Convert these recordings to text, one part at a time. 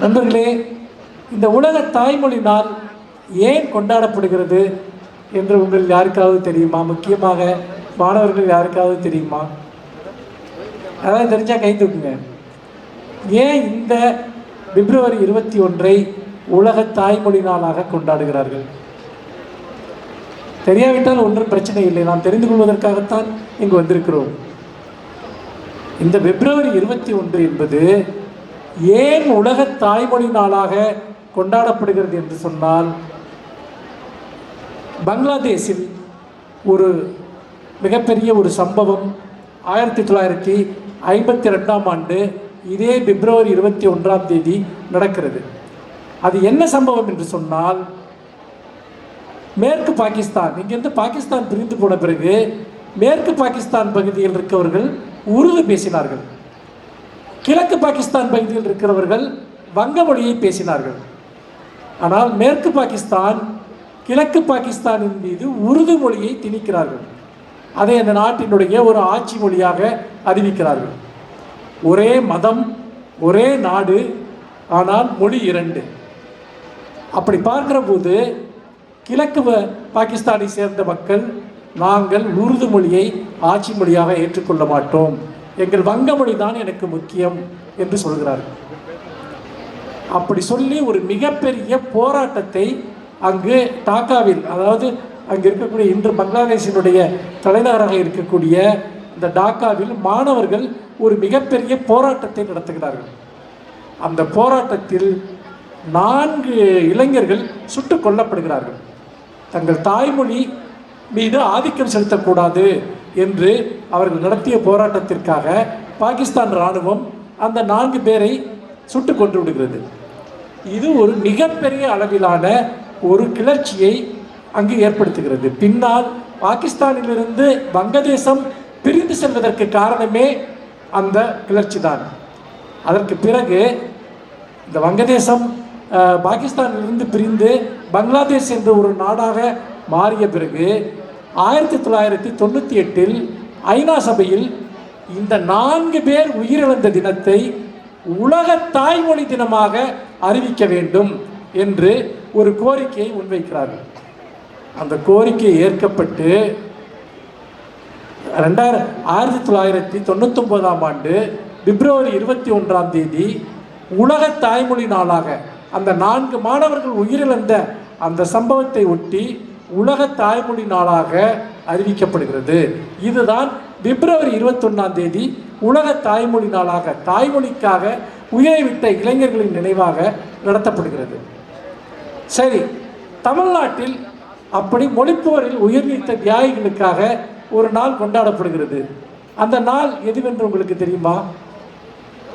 நண்பர்களே, இந்த உலக தாய்மொழி நாள் ஏன் கொண்டாடப்படுகிறது என்று உங்கள் யாருக்காவது தெரியுமா? முக்கியமாக மாணவர்கள் யாருக்காவது தெரியுமா? அதாவது தெரிஞ்சால் கை தூக்குங்க. ஏன் இந்த பிப்ரவரி 21 உலக தாய்மொழி நாளாக கொண்டாடுகிறார்கள்? தெரியாவிட்டால் ஒன்றும் பிரச்சனை இல்லை, நாம் தெரிந்து கொள்வதற்காகத்தான் இங்கு வந்திருக்கிறோம். இந்த பிப்ரவரி 21 என்பது ஏன் உலக தாய்மொழி நாளாக கொண்டாடப்படுகிறது என்று சொன்னால், பங்களாதேஷில் ஒரு மிகப்பெரிய ஒரு சம்பவம் 1952ஆம் ஆண்டு இதே பிப்ரவரி 21ஆம் தேதி நடக்கிறது. அது என்ன சம்பவம் என்று சொன்னால், மேற்கு பாகிஸ்தான், இங்கிருந்து பாகிஸ்தான் பிரிந்து போன பிறகு மேற்கு பாகிஸ்தான் பகுதியில் இருக்கிறவர்கள் உருது பேசினார்கள், கிழக்கு பாகிஸ்தான் பகுதியில் இருக்கிறவர்கள் வங்க மொழியை பேசினார்கள். ஆனால் மேற்கு பாகிஸ்தான் கிழக்கு பாகிஸ்தானின் மீது உருது மொழியை திணிக்கிறார்கள். அதை அந்த நாட்டினுடைய ஒரு ஆட்சி மொழியாக அறிவிக்கிறார்கள். ஒரே மதம், ஒரே நாடு, ஆனால் மொழி இரண்டு. அப்படி பார்க்கிற போது கிழக்கு பாகிஸ்தானை சேர்ந்த மக்கள், நாங்கள் உருது மொழியை ஆட்சி மொழியாக ஏற்றுக்கொள்ள மாட்டோம், எங்கள் வங்க மொழி தான் எனக்கு முக்கியம் என்று சொல்கிறார்கள். அப்படி சொல்லி ஒரு மிகப்பெரிய போராட்டத்தை அங்கு டாக்காவில், அதாவது அங்கே இருக்கக்கூடிய இன்று பங்களாதேஷினுடைய தலைநகராக இருக்கக்கூடிய இந்த டாக்காவில் மாணவர்கள் ஒரு மிகப்பெரிய போராட்டத்தை நடத்துகிறார்கள். அந்த போராட்டத்தில் 4 இளைஞர்கள் சுட்டுக் கொல்லப்படுகிறார்கள். தங்கள் தாய்மொழி மீது ஆதிக்கம் செலுத்தக்கூடாது என்று அவர்கள் நடத்திய போராட்டத்திற்காக பாகிஸ்தான் இராணுவம் அந்த 4 பேரை சுட்டு கொன்று விடுகிறது. இது ஒரு மிகப்பெரிய அளவிலான ஒரு கிளர்ச்சியை அங்கு ஏற்படுத்துகிறது. பின்னால் பாகிஸ்தானிலிருந்து வங்கதேசம் பிரிந்து செல்வதற்கு காரணமே அந்த கிளர்ச்சி தான். அதற்கு பிறகு இந்த வங்கதேசம் பாகிஸ்தானிலிருந்து பிரிந்து பங்களாதேஷ் என்ற ஒரு நாடாக மாறிய பிறகு 1998 ஐநா சபையில் இந்த 4 பேர் உயிரிழந்த தினத்தை உலக தாய்மொழி தினமாக அறிவிக்க வேண்டும் என்று ஒரு கோரிக்கையை முன்வைக்கிறார்கள். அந்த கோரிக்கை ஏற்கப்பட்டு 1999ஆம் ஆண்டு பிப்ரவரி 21ஆம் தேதி உலக தாய்மொழி நாளாக, அந்த 4 மாணவர்கள் உயிரிழந்த அந்த சம்பவத்தை ஒட்டி உலக தாய்மொழி நாளாக அறிவிக்கப்படுகிறது. இதுதான் பிப்ரவரி 21ஆம் தேதி உலக தாய்மொழி நாளாக, தாய்மொழிக்காக உயிரைவிட்ட இளைஞர்களின் நினைவாக நடத்தப்படுகிறது. சரி, தமிழ்நாட்டில் அப்படி மொழிப்போரில் உயிர் நீத்த தியாகிகளுக்காக ஒரு நாள் கொண்டாடப்படுகிறது. அந்த நாள் எதுவென்று உங்களுக்கு தெரியுமா?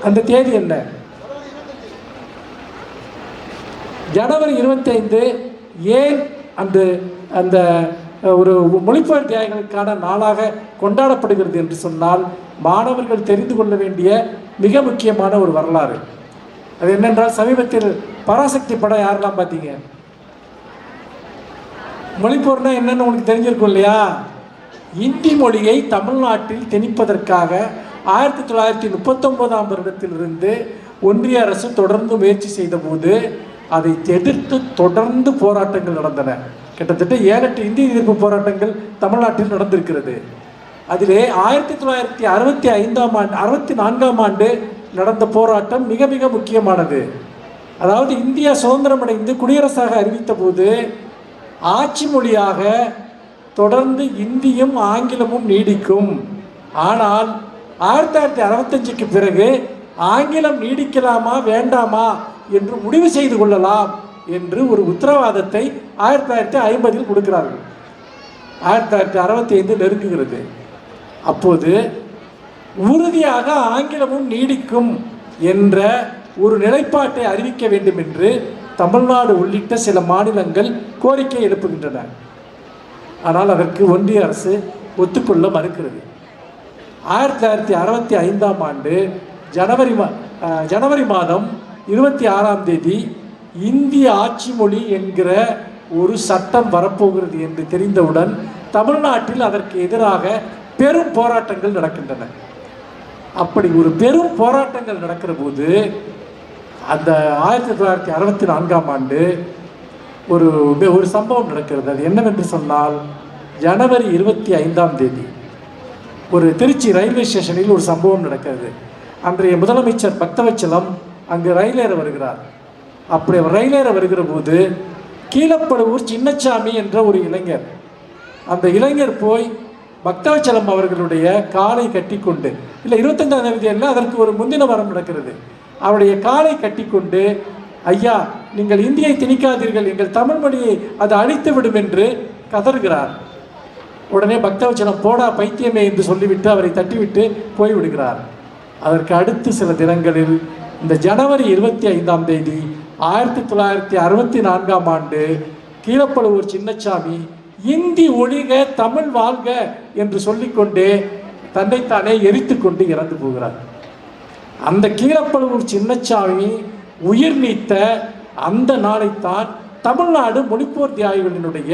அந்த தேதி என்ன? ஜனவரி 25. ஏன் அந்த அந்த ஒரு மொழிப்போர் தியாகிகளுக்கான நாளாக கொண்டாடப்படுகிறது என்று சொன்னால், மாணவர்கள் தெரிந்து கொள்ள வேண்டிய மிக முக்கியமான ஒரு வரலாறு. அது என்னென்றால், சமீபத்தில் பராசக்தி படம் யாரெல்லாம் பார்த்தீங்க? மொழிப்போர்னா என்னன்னு உங்களுக்கு தெரிஞ்சிருக்கும் இல்லையா? இந்தி மொழியை தமிழ்நாட்டில் திணிப்பதற்காக 1939ஆம் வருடத்திலிருந்து ஒன்றிய அரசு தொடர்ந்து முயற்சி செய்த போது அதை எதிர்த்து தொடர்ந்து போராட்டங்கள் நடந்தன. கிட்டத்தட்ட 7-8 இந்தி எதிர்ப்பு போராட்டங்கள் தமிழ்நாட்டில் நடந்திருக்கிறது. அதிலே 1964ஆம் ஆண்டு நடந்த போராட்டம் மிக மிக முக்கியமானது. அதாவது இந்தியா சுதந்திரமடைந்து குடியரசாக அறிவித்த போது ஆட்சி மொழியாக தொடர்ந்து இந்தியும் ஆங்கிலமும் நீடிக்கும், ஆனால் 1965க்கு பிறகு ஆங்கிலம் நீடிக்கலாமா வேண்டாமா என்று முடிவு செய்து கொள்ளலாம் என்று ஒரு உத்தரவாதத்தை 1950 கொடுக்கிறார்கள். 1965 நெருங்குகிறது. அப்போது உறுதியாக ஆங்கிலமும் நீடிக்கும் என்ற ஒரு நிலைப்பாட்டை அறிவிக்க வேண்டும் என்று தமிழ்நாடு உள்ளிட்ட சில மாநிலங்கள் கோரிக்கை எழுப்புகின்றன. ஆனால் அதற்கு ஒன்றிய அரசு ஒத்துக்கொள்ள மறுக்கிறது. 1965ஆம் ஆண்டு ஜனவரி மாதம் 26ஆம் தேதி இந்திய ஆட்சி மொழி என்கிற ஒரு சட்டம் வரப்போகிறது என்று தெரிந்தவுடன் தமிழ்நாட்டில் அதற்கு எதிராக பெரும் போராட்டங்கள் நடக்கின்றன. அப்படி ஒரு பெரும் போராட்டங்கள் நடக்கிற போது அந்த 1964ஆம் ஆண்டு ஒரு ஒரு சம்பவம் நடக்கிறது. அது என்னவென்று சொன்னால், ஜனவரி 25ஆம் தேதி ஒரு திருச்சி ரயில்வே ஸ்டேஷனில் ஒரு சம்பவம் நடக்கிறது. அன்றைய முதலமைச்சர் பக்தவச்சலம் அங்கு ரயிலேற வருகிறார். அப்படி ரயிலேற வருகிற போது கீழப்படுவூர் சின்னச்சாமி என்ற ஒரு இளைஞர், அந்த இளைஞர் போய் பக்தவச்சலம் அவர்களுடைய காலை கட்டி கொண்டு, இல்லை 25ஆம் தேதி அல்ல, அதற்கு ஒரு முந்தின வாரம் நடக்கிறது, அவருடைய காலை கட்டி கொண்டு, ஐயா நீங்கள் இந்தியை திணிக்காதீர்கள், எங்கள் தமிழ் மொழியை அது அழித்து விடும் என்று கதறுகிறார். உடனே பக்தவச்சலம் போடா பைத்தியமே என்று சொல்லிவிட்டு அவரை தட்டிவிட்டு போய்விடுகிறார். அதற்கு அடுத்து சில தினங்களில் இந்த ஜனவரி 25ஆம் தேதி 1964ஆம் ஆண்டு கீழப்படுவூர் சின்னச்சாமி இந்தி ஒழிக தமிழ் வாழ்க என்று சொல்லிக்கொண்டே தன்னைத்தானே எரித்து கொண்டு இறந்து போகிறார். அந்த கீழப்படுவூர் சின்னச்சாமி உயிர் நீத்த அந்த நாளைத்தான் தமிழ்நாடு மொழிப்போர் தியாகிகளினுடைய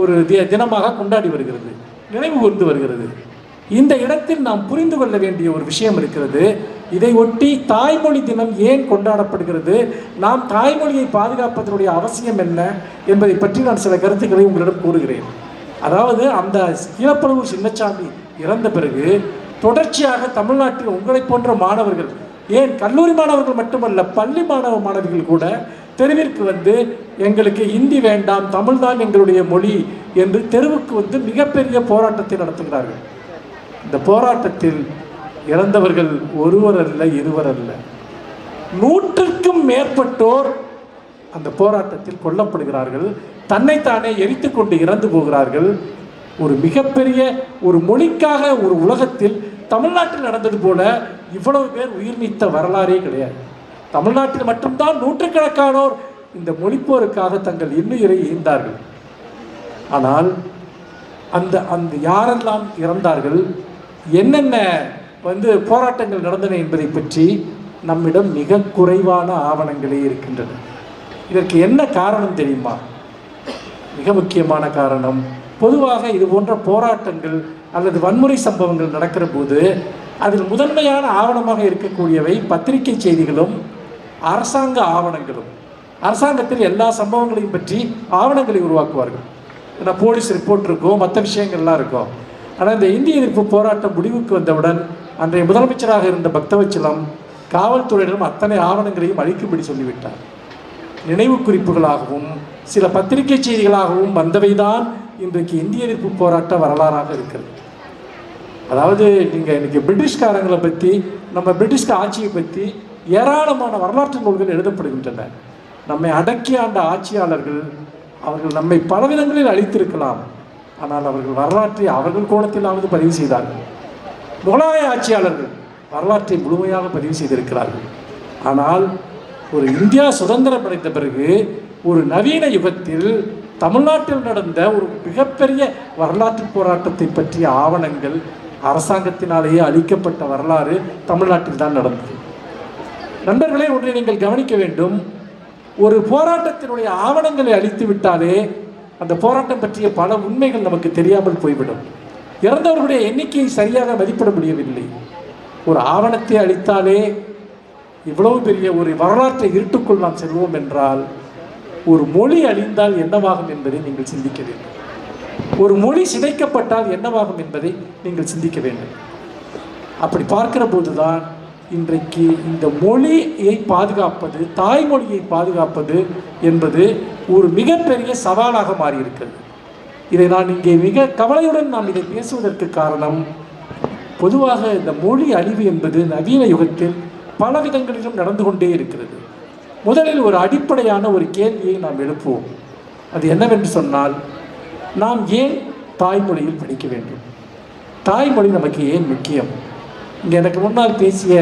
ஒரு தினமாக கொண்டாடி வருகிறது, நினைவு கூர்ந்து வருகிறது. இந்த இடத்தில் நாம் புரிந்து கொள்ள வேண்டிய ஒரு விஷயம் இருக்கிறது. இதை ஒட்டி தாய்மொழி தினம் ஏன் கொண்டாடப்படுகிறது, நாம் தாய்மொழியை பாதுகாப்பதனுடைய அவசியம் என்ன என்பதை பற்றி நான் சில கருத்துக்களை உங்களிடம் கூறுகிறேன். அதாவது அந்த கீழப்படுவூர் சின்னச்சாமி இறந்த பிறகு தொடர்ச்சியாக தமிழ்நாட்டில் உங்களை போன்ற மாணவர்கள், ஏன் கல்லூரி மாணவர்கள் மட்டுமல்ல, பள்ளி மாணவிகள் கூட தெருவிற்கு வந்து எங்களுக்கு இந்தி வேண்டாம், தமிழ் தான் எங்களுடைய மொழி என்று தெருவுக்கு வந்து மிகப்பெரிய போராட்டத்தை நடத்துகிறார்கள். இந்த போராட்டத்தில் இறந்தவர்கள் ஒருவர் அல்ல, இருவர் அல்ல, 100க்கும் மேற்பட்டோர் அந்த போராட்டத்தில் கொல்லப்படுகிறார்கள், தன்னைத்தானே எரித்து கொண்டு இறந்து போகிறார்கள். ஒரு மிகப்பெரிய ஒரு மொழிக்காக ஒரு உலகத்தில் தமிழ்நாட்டில் நடந்தது போல இவ்வளவு பேர் உயிர் நீத்த வரலாறே கிடையாது. தமிழ்நாட்டில் மட்டும்தான் நூற்றுக்கணக்கானோர் இந்த மொழிப்போருக்காக தங்கள் இன்னுயிரை ஈந்தார்கள். ஆனால் அந்த அந்த யாரெல்லாம் இறந்தார்கள், என்னென்ன போராட்டங்கள் நடந்தன என்பதை பற்றி நம்மிடம் மிக குறைவான ஆவணங்களே இருக்கின்றன. இதற்கு என்ன காரணம் தெரியுமா? மிக முக்கியமான காரணம், பொதுவாக இது போன்ற போராட்டங்கள் அல்லது வன்முறை சம்பவங்கள் நடக்கிற போது அதில் முதன்மையான ஆவணமாக இருக்கக்கூடியவை பத்திரிகை செய்திகளும் அரசாங்க ஆவணங்களும். அரசாங்கத்தில் எல்லா சம்பவங்களையும் பற்றி ஆவணங்களை உருவாக்குவார்கள். ஏன்னா போலீஸ் ரிப்போர்ட் இருக்கும், மற்ற விஷயங்கள்லாம் இருக்கும். ஆனால் இந்த இந்திய எதிர்ப்பு போராட்டம் முடிவுக்கு வந்தவுடன் அன்றைய முதலமைச்சராக இருந்த பக்தவச்சலம் காவல்துறையிடம் அத்தனை ஆவணங்களையும் அழிக்கும்படி சொல்லிவிட்டார். நினைவு குறிப்புகளாகவும் சில பத்திரிகை செய்திகளாகவும் வந்தவைதான் இன்றைக்கு இந்திய எதிர்ப்பு போராட்ட வரலாறாக இருக்கிறது. அதாவது நீங்கள் இன்றைக்கி பிரிட்டிஷ்காரங்களை பற்றி, நம்ம பிரிட்டிஷ் ஆட்சியை பற்றி ஏராளமான வரலாற்று நூல்கள் எழுதப்படுகின்றன. நம்மை அடக்கி ஆண்ட ஆட்சியாளர்கள், அவர்கள் நம்மை பலவிதங்களில் அழித்திருக்கலாம், ஆனால் அவர்கள் வரலாற்றை அவர்கள் கோணத்திலாவது பதிவு செய்தார்கள். முகலாய ஆட்சியாளர்கள் வரலாற்றை முழுமையாக பதிவு செய்திருக்கிறார்கள். ஆனால் ஒரு இந்தியா சுதந்திரம் அடைந்த பிறகு ஒரு நவீன யுகத்தில் தமிழ்நாட்டில் நடந்த ஒரு மிகப்பெரிய வரலாற்று போராட்டத்தை பற்றிய ஆவணங்கள் அரசாங்கத்தினாலேயே அளிக்கப்பட்ட வரலாறு தமிழ்நாட்டில் தான் நடந்தது. நண்பர்களே, ஒன்றை நீங்கள் கவனிக்க வேண்டும். ஒரு போராட்டத்தினுடைய ஆவணங்களை அழித்து விட்டாலே அந்த போராட்டம் பற்றிய பல உண்மைகள் நமக்கு தெரியாமல் போய்விடும். இறந்தவர்களுடைய எண்ணிக்கையை சரியாக மதிப்பிட முடியவில்லை. ஒரு ஆவணத்தை அளித்தாலே இவ்வளவு பெரிய ஒரு வரலாற்றை இருட்டுக்குள் நாம் செல்வோம் என்றால், ஒரு மொழி அழிந்தால் என்னவாகும் என்பதை நீங்கள் சிந்திக்க வேண்டும். ஒரு மொழி சிதைக்கப்பட்டால் என்னவாகும் என்பதை நீங்கள் சிந்திக்க வேண்டும். அப்படி பார்க்கிற போதுதான் இன்றைக்கு இந்த மொழியை பாதுகாப்பது, தாய்மொழியை பாதுகாப்பது என்பது ஒரு மிகப்பெரிய சவாலாக மாறியிருக்கிறது. இதை நான் இங்கே மிக கவலையுடன் நாம் இதை பேசுவதற்கு காரணம், பொதுவாக இந்த மொழி அழிவு என்பது நவீன யுகத்தில் பல விதங்களிலும் நடந்து கொண்டே இருக்கிறது. முதலில் ஒரு அடிப்படையான ஒரு கேள்வியை நாம் எழுப்புவோம். அது என்னவென்று சொன்னால், நாம் ஏன் தாய்மொழியில் படிக்க வேண்டும்? தாய்மொழி நமக்கு ஏன் முக்கியம்? இங்கே எனக்கு முன்னால் பேசிய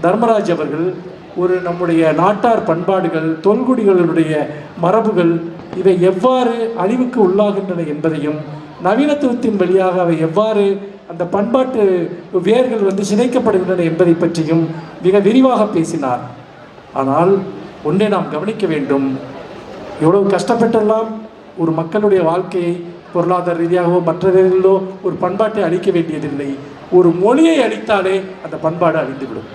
தர்மராஜ் அவர்கள் ஒரு நம்முடைய நாட்டார் பண்பாடுகள், தொல்குடிகளுடைய மரபுகள் இவை எவ்வாறு அழிவுக்கு உள்ளாகின்றன என்பதையும், நவீனத்துவத்தின் வழியாக அவை எவ்வாறு அந்த பண்பாட்டு வேர்கள் சிதைக்கப்படுகின்றன என்பதை பற்றியும் மிக விரிவாக பேசினார். ஆனால் ஒன்றை நாம் கவனிக்க வேண்டும். எவ்வளவு கஷ்டப்பட்டெல்லாம் ஒரு மக்களுடைய வாழ்க்கையை பொருளாதார ரீதியாகவோ மற்ற ரீதியிலோ ஒரு பண்பாட்டை அழிக்க வேண்டியதில்லை. ஒரு மொழியை அழித்தாலே அந்த பண்பாடு அழிந்துவிடும்.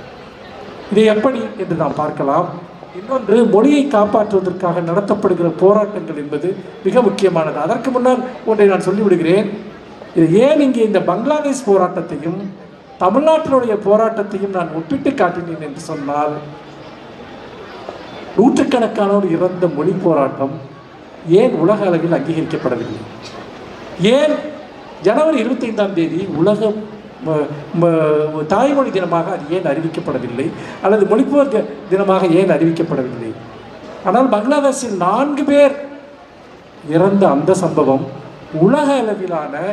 இதை எப்படி என்று நாம் பார்க்கலாம். இன்னொன்று, மொழியை காப்பாற்றுவதற்காக நடத்தப்படுகிற போராட்டங்கள் என்பது மிக முக்கியமானது. அதற்கு முன்னால் ஒன்றை நான் சொல்லிவிடுகிறேன். இது ஏன் இங்கே இந்த பங்களாதேஷ் போராட்டத்தையும் தமிழ்நாட்டினுடைய போராட்டத்தையும் நான் ஒப்பிட்டு காட்டினேன் என்று சொன்னால், நூற்றுக்கணக்கானோர் இறந்த மொழி போராட்டம் ஏன் உலக அளவில் அங்கீகரிக்கப்படவில்லை? ஏன் ஜனவரி 25ஆம் தேதி உலக தாய்மொழி தினமாக அது ஏன் அறிவிக்கப்படவில்லை? அல்லது மொழிப்போர் தினமாக ஏன் அறிவிக்கப்படவில்லை? ஆனால் பங்களாதேஷில் 4 பேர் இறந்த அந்த சம்பவம் உலக அளவிலான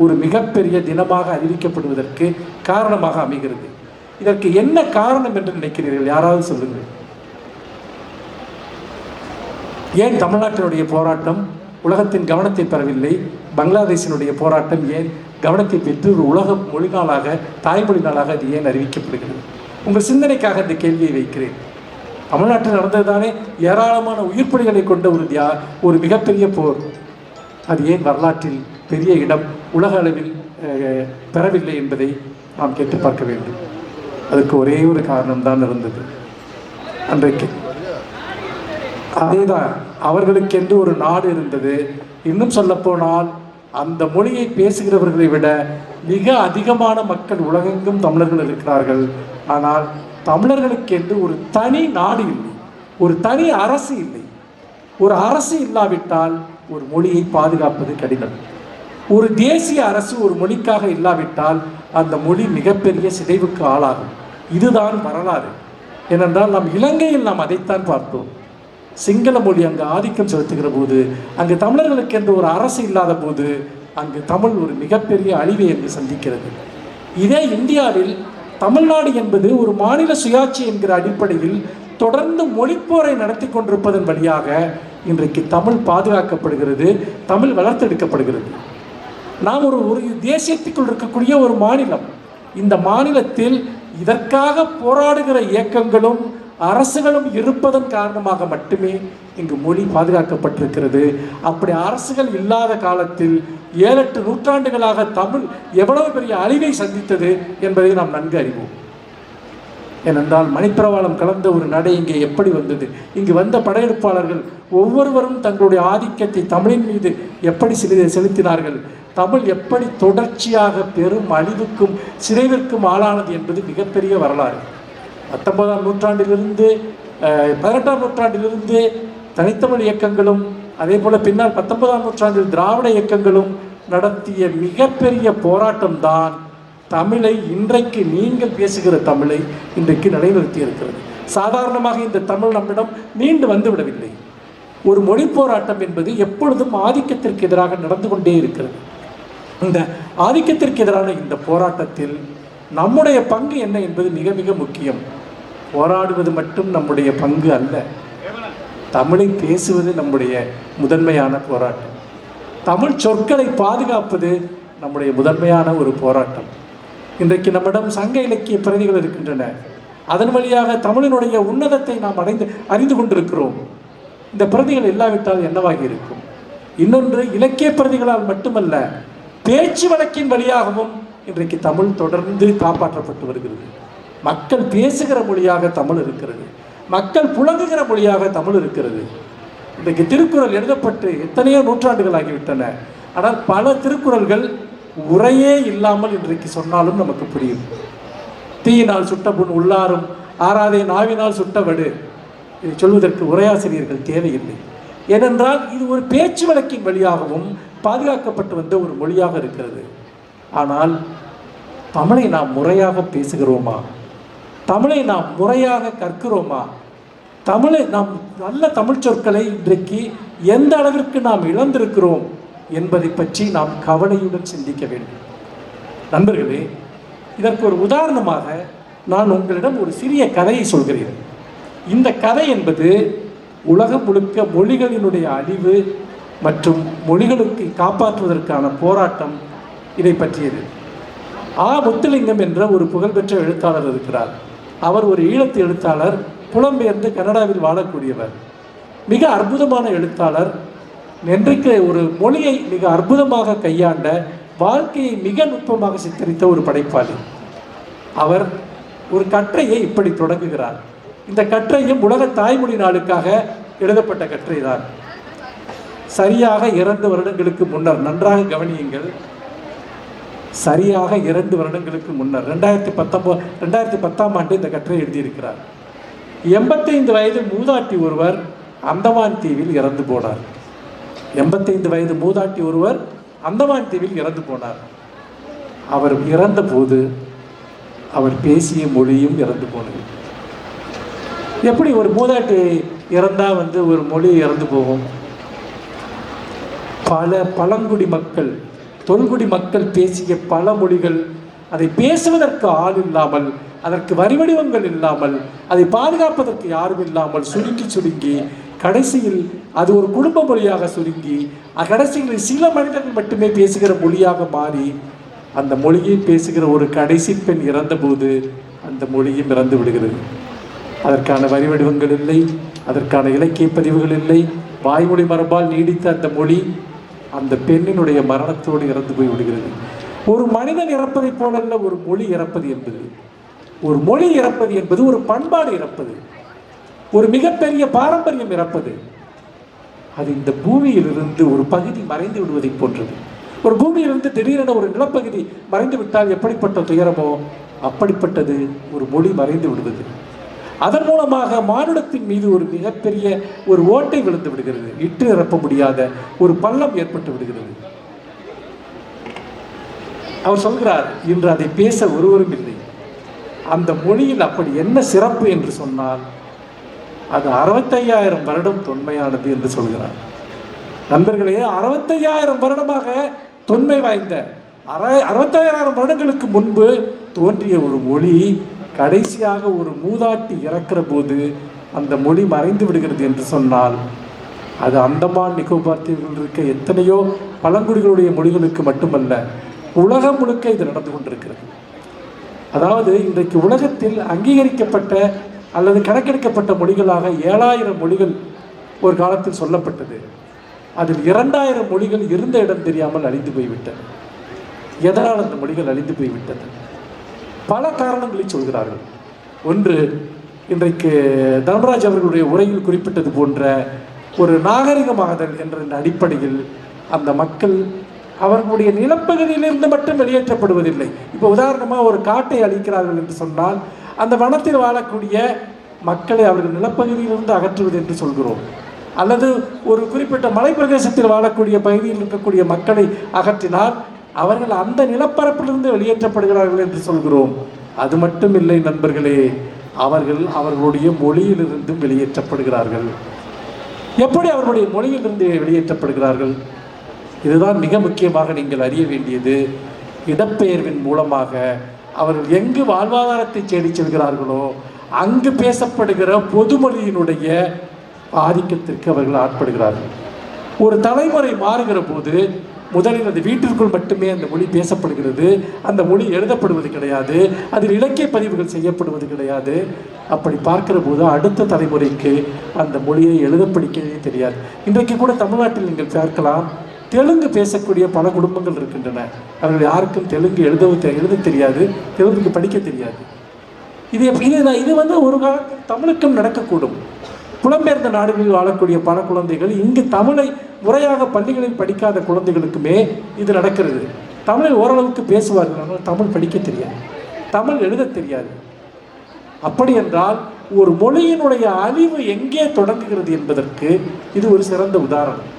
ஒரு மிகப்பெரிய தினமாக அறிவிக்கப்படுவதற்கு காரணமாக அமைகிறது. இதற்கு என்ன காரணம் என்று நினைக்கிறீர்கள்? யாராவது சொல்லுங்கள். ஏன் தமிழ்நாட்டினுடைய போராட்டம் உலகத்தின் கவனத்தை பெறவில்லை? பங்களாதேஷினுடைய போராட்டம் ஏன் கவனத்தை பெற்று ஒரு உலக மொழி நாளாக, தாய்மொழி நாளாக அது ஏன் அறிவிக்கப்படுகிறது? உங்கள் சிந்தனைக்காக இந்த கேள்வியை வைக்கிறேன். தமிழ்நாட்டில் நடந்ததுதானே ஏராளமான உயிர்ப்பலிகளை கொண்ட ஒரு மிகப்பெரிய போர். அது ஏன் வரலாற்றில் பெரிய இடம் உலக அளவில் பெறவில்லை என்பதை நாம் கேட்டு பார்க்க வேண்டும். அதுக்கு ஒரே ஒரு காரணம்தான் இருந்தது. அன்றைக்கு அதேதான், அவர்களுக்கென்று ஒரு நாடு இருந்தது. இன்னும் சொல்லப்போனால் அந்த மொழியை பேசுகிறவர்களை விட மிக அதிகமான மக்கள் உலகெங்கும் தமிழர்கள் இருக்கிறார்கள். ஆனால் தமிழர்களுக்கென்று ஒரு தனி நாடு இல்லை, ஒரு தனி அரசு இல்லை. ஒரு அரசு இல்லாவிட்டால் ஒரு மொழியை பாதுகாப்பது கடினம். ஒரு தேசிய அரசு ஒரு மொழிக்காக இல்லாவிட்டால் அந்த மொழி மிகப்பெரிய சிதைவுக்கு ஆளாகும். இதுதான் வரலாறு. ஏனென்றால் நாம் இலங்கையில் நாம் அதைத்தான் பார்த்தோம். சிங்கள மொழி அங்கு ஆதிக்கம் செலுத்துகிற போது, அங்கு தமிழர்களுக்கு என்று ஒரு அரசு இல்லாத போது அங்கு தமிழ் ஒரு மிகப்பெரிய அழிவை என்று சந்திக்கிறது. இதே இந்தியாவில் தமிழ்நாடு என்பது ஒரு மாநில சுயாட்சி என்கிற அடிப்படையில் தொடர்ந்து மொழிப்போரை நடத்தி கொண்டிருப்பதன் வழியாக இன்றைக்கு தமிழ் பாதுகாக்கப்படுகிறது, தமிழ் வளர்த்தெடுக்கப்படுகிறது. நாம் ஒரு தேசியத்துக்குள் இருக்கக்கூடிய ஒரு மாநிலம். இந்த மாநிலத்தில் இதற்காக போராடுகிற இயக்கங்களும் அரசுகளும் இருப்பதன் காரணமாக மட்டுமே இங்கு மொழி பாதுகாக்கப்பட்டிருக்கிறது. அப்படி அரசுகள் இல்லாத காலத்தில் 7-8 நூற்றாண்டுகளாக தமிழ் எவ்வளவு பெரிய அழிவை சந்தித்தது என்பதை நாம் நன்கு அறிவோம். ஏனென்றால் மணிப்பிரவாளம் கலந்த ஒரு நடை இங்கே எப்படி வந்தது? இங்கு வந்த படையெடுப்பாளர்கள் ஒவ்வொருவரும் தங்களுடைய ஆதிக்கத்தை தமிழின் மீது எப்படி செலுத்தினார்கள்? தமிழ் எப்படி தொடர்ச்சியாக பெரும் அழிவுக்கும் சிதைவிற்கும் ஆளானது என்பது மிகப்பெரிய வரலாறு. 19ஆம் நூற்றாண்டிலிருந்து 18ஆம் நூற்றாண்டிலிருந்து தனித்தமிழ் இயக்கங்களும், அதே போல பின்னால் 19ஆம் நூற்றாண்டில் திராவிட இயக்கங்களும் நடத்திய மிகப்பெரிய போராட்டம்தான் தமிழை, இன்றைக்கு நீங்கள் பேசுகிற தமிழை இன்றைக்கு நிலைநிறுத்தி இருக்கிறது. சாதாரணமாக இந்த தமிழ் நம்மிடம் மீண்டு வந்துவிடவில்லை. ஒரு மொழி போராட்டம் என்பது எப்பொழுதும் ஆதிக்கத்திற்கு எதிராக நடந்து கொண்டே இருக்கிறது. இந்த ஆதிக்கத்திற்கு எதிரான இந்த போராட்டத்தில் நம்முடைய பங்கு என்ன என்பது மிக மிக முக்கியம். போராடுவது மட்டும் நம்முடைய பங்கு அல்ல, தமிழை பேசுவது நம்முடைய முதன்மையான போராட்டம். தமிழ் சொற்களை பாதுகாப்பது நம்முடைய முதன்மையான ஒரு போராட்டம். இன்றைக்கு நம்மிடம் சங்க இலக்கிய பிரதிகள் இருக்கின்றன. அதன் வழியாக தமிழினுடைய உன்னதத்தை நாம் அறிந்து கொண்டிருக்கிறோம். இந்த பிரதிகள் இல்லாவிட்டால் என்னவாகி இருக்கும்? இன்னொன்று, இலக்கிய பிரதிகளால் மட்டுமல்ல, பேச்சு வழக்கின் வழியாகவும் இன்றைக்கு தமிழ் தொடர்ந்து காப்பாற்றப்பட்டு வருகிறது. மக்கள் பேசுகிற மொழியாக தமிழ் இருக்கிறது, மக்கள் புழங்குகிற மொழியாக தமிழ் இருக்கிறது. இன்றைக்கு திருக்குறள் எழுதப்பட்டு எத்தனையோ நூற்றாண்டுகள் ஆகிவிட்டன. ஆனால் பல திருக்குறள்கள் உரையே இல்லாமல் இன்றைக்கு சொன்னாலும் நமக்கு புரியும். தீயினால் சுட்ட புண் உள்ளாரும் ஆறாதே நாவினால் சுட்டவடு, இதை சொல்வதற்கு உரையாசிரியர்கள் தேவையில்லை. ஏனென்றால் இது ஒரு பேச்சு வழக்கின் வழியாகவும் பாதுகாக்கப்பட்டு வந்த ஒரு மொழியாக இருக்கிறது. ஆனால் தமிழை நாம் முறையாக பேசுகிறோமா? தமிழை நாம் முறையாக கற்கிறோமா? நாம் நல்ல தமிழ் சொற்களை இன்றைக்கு எந்த அளவிற்கு நாம் இழந்திருக்கிறோம் என்பதை பற்றி நாம் கவலையுடன் சிந்திக்க வேண்டும். நண்பர்களே, இதற்கு ஒரு உதாரணமாக நான் உங்களிடம் ஒரு சிறிய கதையை சொல்கிறேன். இந்த கதை என்பது உலகம் முழுக்க மொழிகளினுடைய அழிவு மற்றும் மொழிகளுக்கு காப்பாற்றுவதற்கான போராட்டம், இதை பற்றியது. முத்துலிங்கம் என்ற ஒரு புகழ்பெற்ற எழுத்தாளர் இருக்கிறார். அவர் ஒரு ஈழத்து எழுத்தாளர், புலம்பெயர்ந்து கனடாவில் வாழக்கூடியவர். மிக அற்புதமான எழுத்தாளர். இன்றைக்கு ஒரு மொழியை மிக அற்புதமாக கையாண்ட, வாழ்க்கையை மிக நுட்பமாக சித்தரித்த ஒரு படைப்பாளி. அவர் ஒரு கட்டுரையை இப்படி தொடங்குகிறார். இந்த கட்டுரையும் உலக தாய்மொழி நாளுக்காக எழுதப்பட்ட கட்டுரை தான். சரியாக 2 வருடங்களுக்கு முன்னர், நன்றாக கவனியுங்கள், சரியாக 2 வருடங்களுக்கு முன்னர் 2010ஆம் ஆண்டு இந்த கட்டுரை எழுதியிருக்கிறார். 85 வயது மூதாட்டி ஒருவர் அந்தமான் தீவில் இறந்து போனார். 85 வயது மூதாட்டி ஒருவர் அந்தமான் தீவில் இறந்து போனார். அவர் இறந்த போது அவர் பேசிய மொழியும் இறந்து போனது. எப்படி ஒரு மூதாட்டி இறந்தால் ஒரு மொழி இறந்து போகும்? பல பழங்குடி மக்கள், தொல்குடி மக்கள் பேசிய பல மொழிகள், அதை பேசுவதற்கு ஆள் இல்லாமல், அதற்கு வரிவடிவங்கள் இல்லாமல், அதை பாதுகாப்பதற்கு யாரும் இல்லாமல் சுருங்கி கடைசியில் அது ஒரு குடும்ப மொழியாக சுருங்கி கடைசியில் சில மனிதர்கள் மட்டுமே பேசுகிற மொழியாக மாறி அந்த மொழியை பேசுகிற ஒரு கடைசி பெண் இறந்தபோது அந்த மொழியும் இறந்து விடுகிறது. அதற்கான வரிவடிவங்கள் இல்லை, அதற்கான இலக்கிய பதிவுகள் இல்லை. வாய்மொழி மரபால் நீடித்த அந்த மொழி அந்த பெண்ணினுடைய மரணத்தோடு இறந்து போய் விடுகிறது. ஒரு மனிதன் இறப்பதை போலல்ல ஒரு மொழி இறப்பது என்பது. ஒரு மொழி இறப்பது என்பது ஒரு பண்பாடு இறப்பது, ஒரு மிகப்பெரிய பாரம்பரியம் இறப்பது. அது இந்த பூமியிலிருந்து ஒரு பகுதி மறைந்து விடுவதை போன்றது. ஒரு பூமியிலிருந்து திடீரென ஒரு நிலப்பகுதி மறைந்து விட்டால் எப்படிப்பட்ட துயரமோ அப்படிப்பட்டது ஒரு மொழி மறைந்து விடுவது. அதன் மூலமாக மானுடத்தின் மீது ஒரு மிகப்பெரிய ஒரு ஓட்டை விழுந்து விடுகிறது. இட்டு நிரப்ப முடியாத ஒரு பள்ளம் ஏற்பட்டு விடுகிறது. அவர் சொல்கிறார், இன்று அதை பேச ஒருவரும் இல்லை. அந்த மொழியில் அப்படி என்ன சிறப்பு என்று சொன்னால் அது 65,000 வருடம் தொன்மையானது என்று சொல்கிறார். நண்பர்களே, 65,000 வருடமாக தொன்மை வாய்ந்த 65,000 வருடங்களுக்கு முன்பு தோன்றிய ஒரு மொழி கடைசியாக ஒரு மூதாட்டி இறக்கிற போது அந்த மொழி மறைந்து விடுகிறது என்று சொன்னால் அது அந்தமான் நிக்கோபார் தீவுகள் இருக்க எத்தனையோ பழங்குடிகளுடைய மொழிகளுக்கு மட்டுமல்ல, உலகம் முழுக்க இது நடந்து கொண்டிருக்கிறது. அதாவது இன்றைக்கு உலகத்தில் அங்கீகரிக்கப்பட்ட அல்லது கணக்கெடுக்கப்பட்ட மொழிகளாக 7,000 மொழிகள் ஒரு காலத்தில் சொல்லப்பட்டது. அதில் 2,000 மொழிகள் இருந்த இடம் தெரியாமல் அழிந்து போய்விட்டது. எதனால் அந்த மொழிகள் அழிந்து போய்விட்டது? பல காரணங்களை சொல்கிறார்கள். ஒன்று, இன்றைக்கு தர்மராஜ் அவர்களுடைய உரையில் குறிப்பிட்டது போன்ற ஒரு நாகரிகமாதல் என்ற அடிப்படையில் அந்த மக்கள் அவர்களுடைய நிலப்பகுதியிலிருந்து மட்டும் வெளியேற்றப்படுவதில்லை. இப்போ உதாரணமாக ஒரு காட்டை அழிக்கிறார்கள் என்று சொன்னால் அந்த வனத்தில் வாழக்கூடிய மக்களை அவர்கள் நிலப்பகுதியிலிருந்து அகற்றுவது என்று சொல்கிறோம். அல்லது ஒரு குறிப்பிட்ட மலை பிரதேசத்தில் வாழக்கூடிய பகுதியில் இருக்கக்கூடிய மக்களை அகற்றினால் அவர்கள் அந்த நிலப்பரப்பிலிருந்து வெளியேற்றப்படுகிறார்கள் என்று சொல்கிறோம். அது மட்டும் இல்லை நண்பர்களே, அவர்கள் அவர்களுடைய மொழியிலிருந்தும் வெளியேற்றப்படுகிறார்கள். எப்படி அவர்களுடைய மொழியிலிருந்து வெளியேற்றப்படுகிறார்கள்? இதுதான் மிக முக்கியமாக நீங்கள் அறிய வேண்டியது. இடப்பெயர்வின் மூலமாக அவர்கள் எங்கு வாழ்வாதாரத்தை தேடி செல்கிறார்களோ அங்கு பேசப்படுகிற பொதுமொழியினுடைய ஆதிக்கத்திற்கு அவர்கள் ஆட்படுகிறார்கள். ஒரு தலைமுறை மாறுகிற போது முதலில் அது வீட்டிற்குள் மட்டுமே அந்த மொழி பேசப்படுகிறது, அந்த மொழி எழுதப்படுவது கிடையாது, அதில் இலக்கிய பதிவுகள் செய்யப்படுவது கிடையாது. அப்படி பார்க்கிற போது அடுத்த தலைமுறைக்கு அந்த மொழியை எழுத படிக்கவே தெரியாது. இன்றைக்கு கூட தமிழ்நாட்டில் நீங்கள் பார்க்கலாம், தெலுங்கு பேசக்கூடிய பல குடும்பங்கள் இருக்கின்றன. அவர்கள் யாருக்கும் தெலுங்கு எழுத தெரியாது, தெலுங்குக்கு படிக்க தெரியாது. இது ஒரு காலத்தில் தமிழுக்கும் நடக்கக்கூடும். புலம்பெயர்ந்த நாடுகளில் வாழக்கூடிய பல குழந்தைகள் இங்கு தமிழை முறையாக பள்ளிகளில் படிக்காத குழந்தைகளுக்குமே இது நடக்கிறது. தமிழை ஓரளவுக்கு பேசுவார்கள், ஆனால் தமிழ் படிக்க தெரியாது, தமிழ் எழுத தெரியாது. அப்படி என்றால் ஒரு மொழியினுடைய அழிவு எங்கே தொடங்குகிறது என்பதற்கு இது ஒரு சிறந்த உதாரணம்.